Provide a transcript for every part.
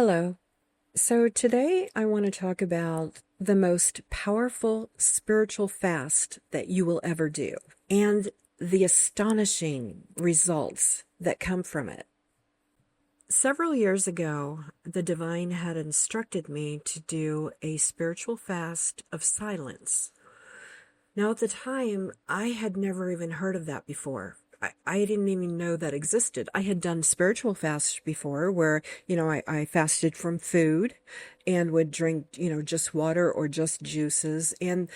Hello. So today I want to talk about the most powerful spiritual fast that you will ever do and the astonishing results that come from it. Several years ago, the Divine had instructed me to do a spiritual fast of silence. Now, at the time, I had never even heard of that before. I didn't even know that existed. I had done spiritual fasts before where, I fasted from food and would drink, just water or just juices. And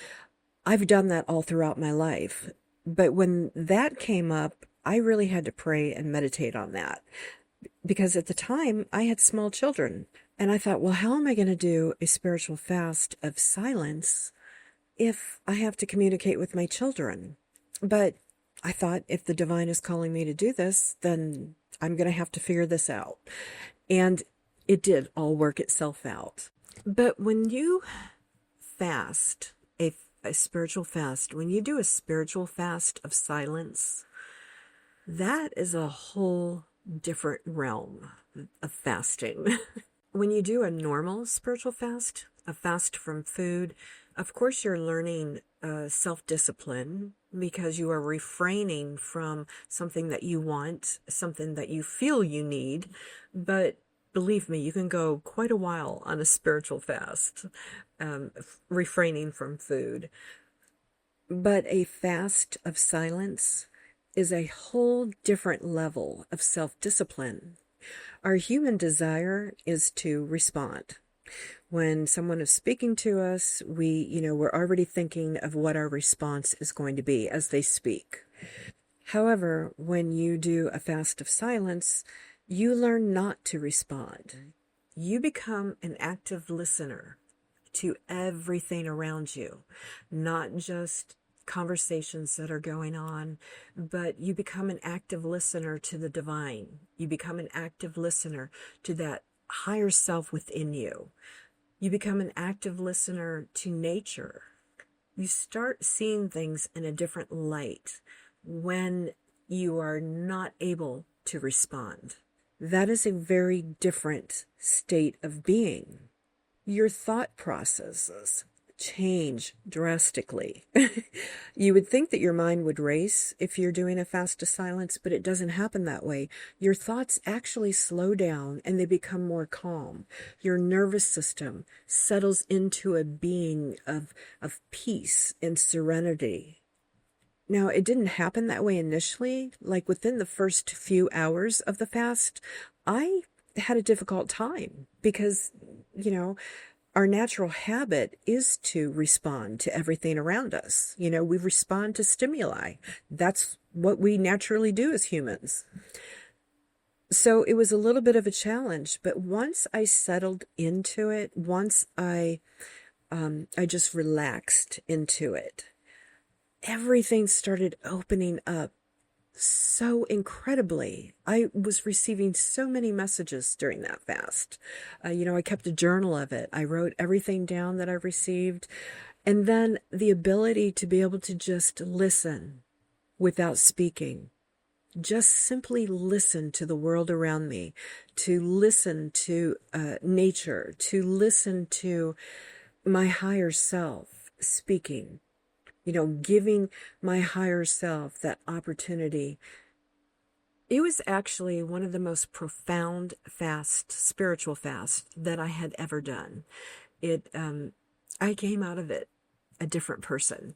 I've done that all throughout my life. But when that came up, I really had to pray and meditate on that. Because at the time, I had small children. And I thought, well, how am I going to do a spiritual fast of silence if I have to communicate with my children? But I thought if the Divine is calling me to do this, then I'm going to have to figure this out. And it did all work itself out. But when you fast, a spiritual fast, when you do a spiritual fast of silence, that is a whole different realm of fasting. When you do a normal spiritual fast, a fast from food, of course you're learning self-discipline because you are refraining from something that you want, something that you feel you need. But believe me, you can go quite a while on a spiritual fast, refraining from food. But a fast of silence is a whole different level of self-discipline. Our human desire is to respond. When someone is speaking to us, we're already thinking of what our response is going to be as they speak. However, when you do a fast of silence, you learn not to respond. You become an active listener to everything around you, not just conversations that are going on, but you become an active listener to the Divine. You become an active listener to that higher self within you. You become an active listener to nature. You start seeing things in a different light when you are not able to respond. That is a very different state of being. Your thought processes change drastically. You would think that your mind would race if you're doing a fast of silence, but it doesn't happen that way. Your thoughts actually slow down and they become more calm. Your nervous system settles into a being of peace and serenity. Now, it didn't happen that way initially. Like within the first few hours of the fast, I had a difficult time because, our natural habit is to respond to everything around us. We respond to stimuli. That's what we naturally do as humans. So it was a little bit of a challenge, but once I settled into it, once I just relaxed into it, everything started opening up so incredibly. I was receiving so many messages during that fast. I kept a journal of it. I wrote everything down that I received. And then the ability to be able to just listen without speaking. Just simply listen to the world around me, to listen to nature, to listen to my higher self speaking. Giving my higher self that opportunity. It was actually one of the most profound spiritual fasts that I had ever done. I came out of it a different person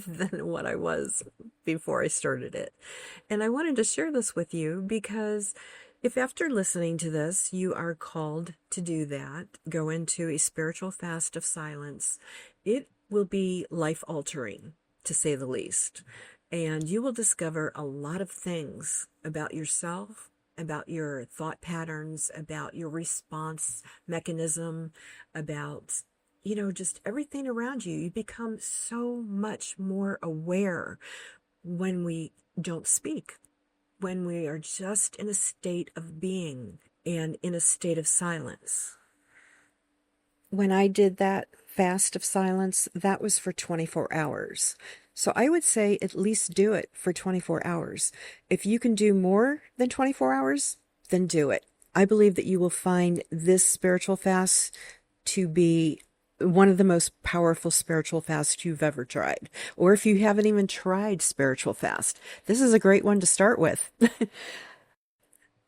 than what I was before I started it. And I wanted to share this with you because if after listening to this, you are called to do that, go into a spiritual fast of silence, it will be life-altering, to say the least. And you will discover a lot of things about yourself, about your thought patterns, about your response mechanism, about, just everything around you. You become so much more aware when we don't speak, when we are just in a state of being and in a state of silence. When I did that fast of silence, that was for 24 hours. So I would say at least do it for 24 hours. If you can do more than 24 hours, then do it. I believe that you will find this spiritual fast to be one of the most powerful spiritual fasts you've ever tried. Or if you haven't even tried spiritual fast, this is a great one to start with.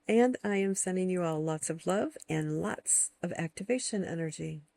And I am sending you all lots of love and lots of activation energy.